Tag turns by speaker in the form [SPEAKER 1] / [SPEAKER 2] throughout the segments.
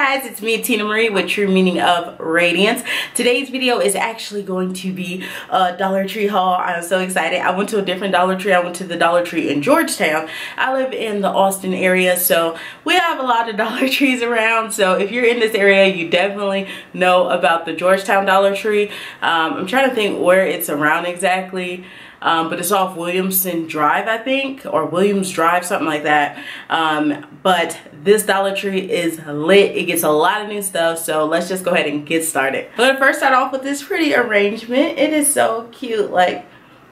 [SPEAKER 1] guys, it's me, Tina Marie, with True Meaning of Radiance. Today's video is actually going to be a Dollar Tree haul. I'm so excited. I went to a different Dollar Tree. I went to the Dollar Tree in Georgetown. I live in the Austin area, so we have a lot of Dollar Trees around. So if you're in this area, you definitely know about the Georgetown Dollar Tree. I'm trying to think where it's around exactly. But it's off Williamson Drive, I think, or Williams Drive, something like that. But this Dollar Tree is lit. It gets a lot of new stuff, so let's just go ahead and get started. I'm gonna first start off with this pretty arrangement. It is so cute. Like,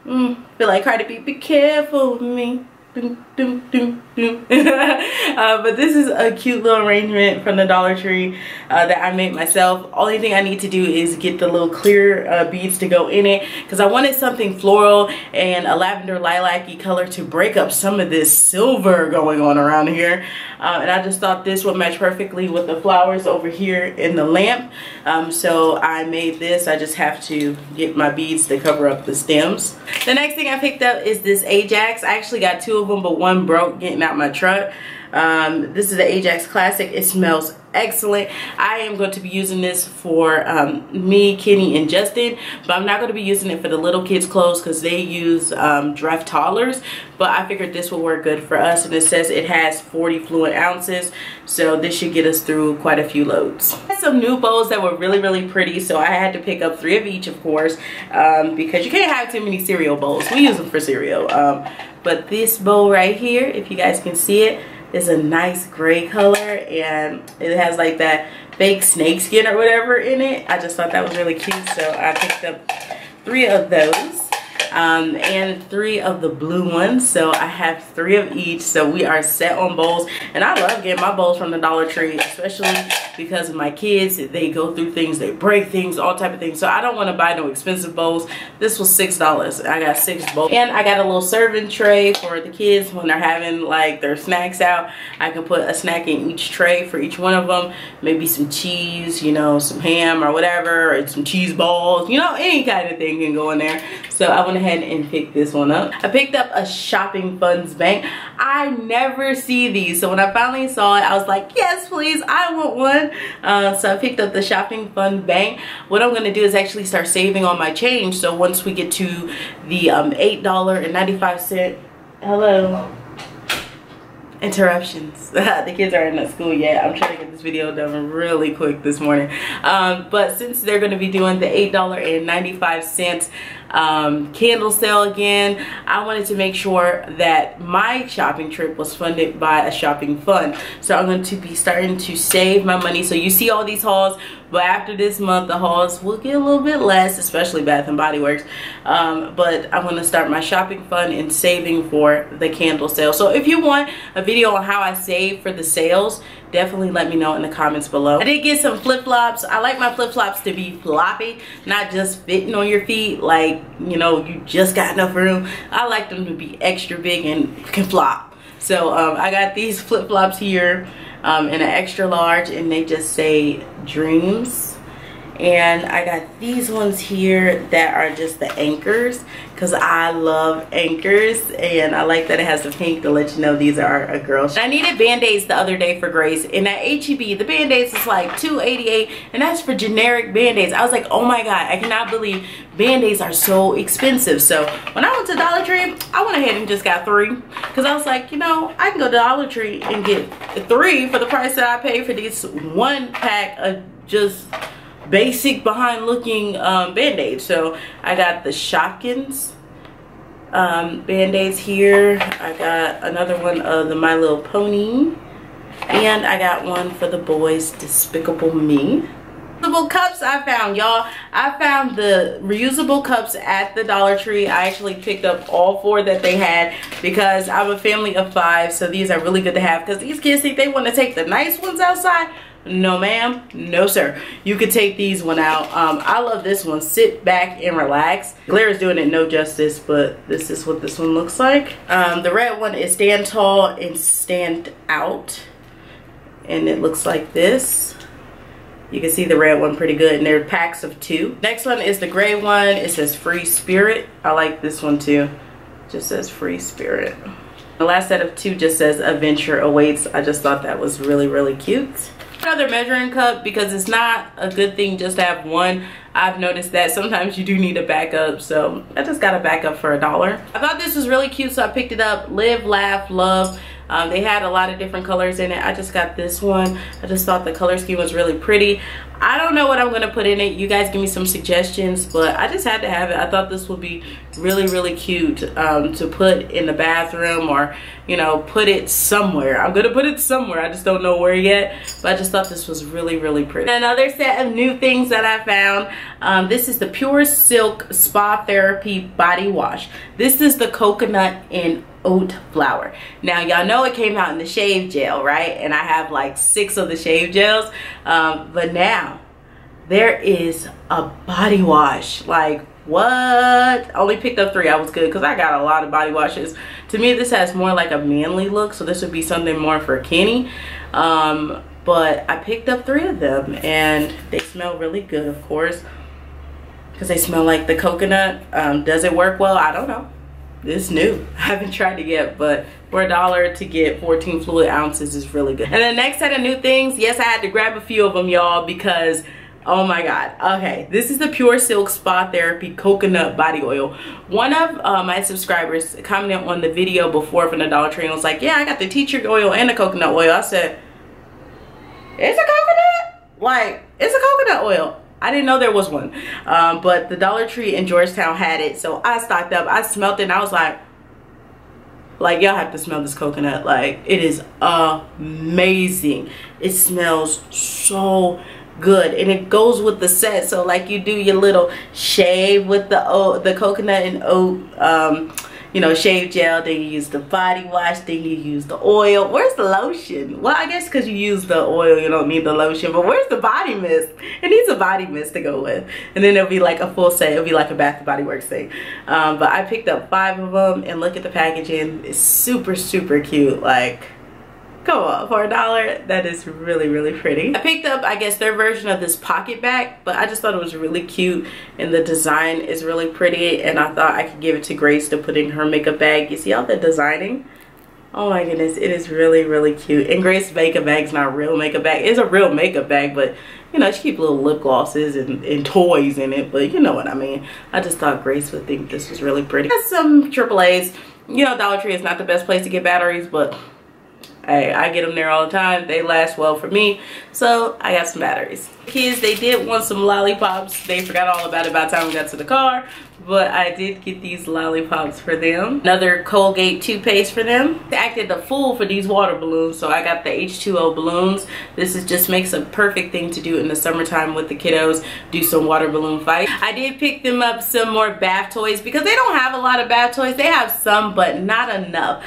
[SPEAKER 1] feel like Cardi B, be careful with me. Doom, doom, doom, doom. But this is a cute little arrangement from the Dollar Tree that I made myself. Only thing I need to do is get the little clear beads to go in it, because I wanted something floral and a lavender lilac-y color to break up some of this silver going on around here. And I just thought this would match perfectly with the flowers over here in the lamp. So I made this. I just have to get my beads to cover up the stems. The next thing I picked up is this Ajax. I actually got two of them, but one broke getting out my truck. This is the Ajax Classic. It smells excellent. I am going to be using this for me, Kenny, and Justin, but I'm not going to be using it for the little kids' clothes because they use draft toddlers. But I figured this will work good for us, and it says it has 40 fluid ounces, so this should get us through quite a few loads. I had some new bows that were really, really pretty, so I had to pick up 3 of each, of course, because you can't have too many cereal bowls. We use them for cereal. But this bowl right here, if you guys can see it, is a nice gray color, and it has like that fake snake skin or whatever in it. I just thought that was really cute, so I picked up 3 of those. And 3 of the blue ones, so I have 3 of each, so we are set on bowls. And I love getting my bowls from the Dollar Tree, especially because of my kids. They go through things, they break things, all type of things, so I don't want to buy no expensive bowls. This was $6. I got 6 bowls, and I got a little serving tray for the kids when they're having like their snacks out. I can put a snack in each tray for each one of them, maybe some cheese, you know, some ham or whatever, or some cheese balls, you know, any kind of thing can go in there. So I went ahead and picked this one up. I picked up a shopping funds bank. I never see these, so when I finally saw it, I was like, yes, please, I want one. So I picked up the shopping fund bank. What I'm gonna do is actually start saving on my change, so once we get to the $8.95, hello, interruptions. The kids aren't at school yet. I'm trying to get this video done really quick this morning. But since they're going to be doing the $8.95 candle sale again, I wanted to make sure that my shopping trip was funded by a shopping fund. So I'm going to be starting to save my money. So you see all these hauls, but after this month the hauls will get a little bit less, especially Bath and Body Works. But I'm going to start my shopping fund and saving for the candle sale. So if you want a video on how I save for the sales, definitely let me know in the comments below. I did get some flip-flops. I like my flip-flops to be floppy, not just fitting on your feet like, you know, you just got enough room. I like them to be extra big and can flop. So I got these flip-flops here in an extra large, and they just say dreams. And I got these ones here that are just the anchors, because I love anchors, and I like that it has the pink to let you know these are a girl. I needed band-aids the other day for Grace, and at H-E-B the band-aids is like $2.88, and that's for generic band-aids. I was like, oh my god, I cannot believe band-aids are so expensive. So when I went to Dollar Tree, I went ahead and just got 3, because I was like, you know, I can go to Dollar Tree and get 3 for the price that I paid for this 1 pack of just basic behind looking band-aids. So I got the Shopkins band-aids here. I got another one of the My Little Pony, and I got one for the boys, Despicable Me. Reusable cups I found, y'all. I found the reusable cups at the Dollar Tree. I actually picked up all 4 that they had because I'm a family of 5, so these are really good to have, because these kids think they want to take the nice ones outside. No ma'am, no sir. You could take these one out. I love this one. Sit back and relax. Glare is doing it no justice, but this is what this one looks like. The red one is stand tall and stand out, and it looks like this. You can see the red one pretty good, and they're packs of 2. Next one is the gray one. It says free spirit. I like this one too. It just says free spirit. The last set of 2 just says adventure awaits. I just thought that was really, really cute. Another measuring cup, because it's not a good thing just to have one. I've noticed that sometimes you do need a backup, so I just got a backup for $1. I thought this was really cute, so I picked it up. Live, laugh, love. They had a lot of different colors in it. I just got this one. I just thought the color scheme was really pretty. I don't know what I'm gonna put in it. You guys give me some suggestions, but I just had to have it. I thought this would be really, really cute to put in the bathroom, or, you know, put it somewhere. I'm gonna put it somewhere. I just don't know where yet, but I just thought this was really, really pretty. Another set of new things that I found. This is the Pure Silk Spa Therapy Body Wash. This is the coconut and oat flour. Now y'all know it came out in the shave gel, right? And I have like 6 of the shave gels, but now there is a body wash. Like, what? I only picked up 3. I was good because I got a lot of body washes. To me, this has more like a manly look, so this would be something more for Kenny. But I picked up 3 of them, and they smell really good, of course, because they smell like the coconut. Does it work well? I don't know. It's new. I haven't tried it yet, but for $1 to get 14 fluid ounces is really good. And the next set of new things, yes, I had to grab a few of them, y'all, because oh my god. Okay, this is the Pure Silk Spa Therapy Coconut Body Oil. One of my subscribers commented on the video before from the Dollar Tree and was like, yeah, I got the tea tree oil and the coconut oil. I said, it's a coconut? Like, it's a coconut oil. I didn't know there was one, but the Dollar Tree in Georgetown had it, so I stocked up. I smelled it and I was like y'all have to smell this coconut. Like, it is amazing. It smells so good, and it goes with the set. So like, you do your little shave with the coconut and oat you know, shave gel, then you use the body wash, then you use the oil. Where's the lotion? Well, I guess because you use the oil, you don't need the lotion, but where's the body mist? It needs a body mist to go with. And then it'll be like a full set. It'll be like a Bath & Body Works thing. But I picked up 5 of them, and look at the packaging. It's super, super cute. Like, come on, for $1, that is really, really pretty. I picked up, I guess, their version of this pocket bag, but I just thought it was really cute, and the design is really pretty, and I thought I could give it to Grace to put in her makeup bag. You see all the designing? Oh my goodness, it is really, really cute. And Grace's makeup bag's not a real makeup bag. It's a real makeup bag, but you know, she keeps little lip glosses and toys in it, but you know what I mean. I just thought Grace would think this was really pretty. Got some AAAs. You know, Dollar Tree is not the best place to get batteries, but hey, I get them there all the time. They last well for me, so I got some batteries. Kids, they did want some lollipops. They forgot all about it by the time we got to the car, but I did get these lollipops for them. Another Colgate toothpaste for them. I acted a fool for these water balloons, so I got the H2O balloons. This is just makes a perfect thing to do in the summertime with the kiddos. Do some water balloon fight. I did pick them up some more bath toys because they don't have a lot of bath toys. They have some, but not enough.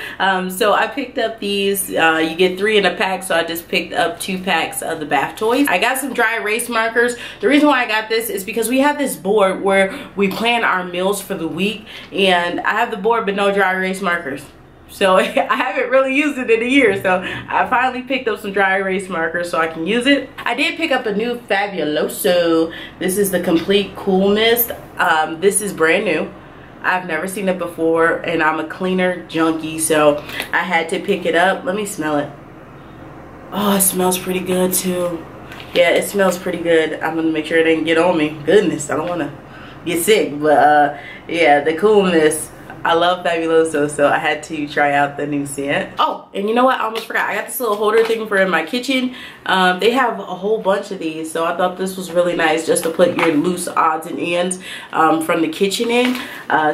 [SPEAKER 1] So I picked up these. You get 3 in a pack, so I just picked up 2 packs of the bath toys. I got some dry erase markers. The reason why I got this is because we have this board where we plan our meals for the week, and I have the board but no dry erase markers. So I haven't really used it in a year, so I finally picked up some dry erase markers so I can use it. I did pick up a new Fabuloso. This is the Complete Cool Mist. This is brand new. I've never seen it before, and I'm a cleaner junkie, so I had to pick it up. Let me smell it. Oh, it smells pretty good too. Yeah, it smells pretty good. I'm gonna make sure it didn't get on me. Goodness, I don't want to get sick, but yeah, the coolness. I love Fabuloso, so I had to try out the new scent. Oh, and you know what? I almost forgot. I got this little holder thing for in my kitchen. They have a whole bunch of these, so I thought this was really nice just to put your loose odds and ends from the kitchen in.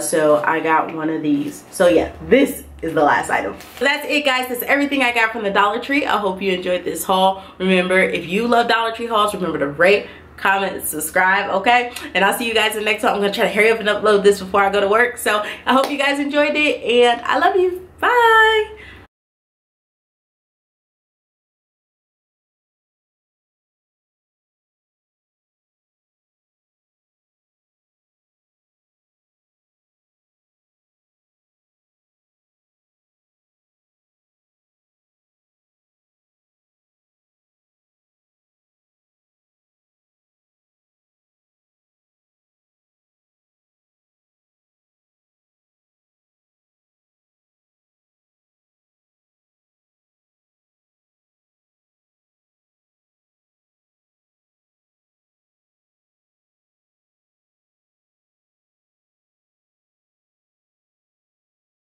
[SPEAKER 1] So I got one of these. So yeah, this is the last item. So that's it, guys. That's everything I got from the Dollar Tree. I hope you enjoyed this haul. Remember, if you love Dollar Tree hauls, remember to rate, comment, subscribe, okay? And I'll see you guys in the next one. I'm gonna try to hurry up and upload this before I go to work. So I hope you guys enjoyed it, and I love you. Bye.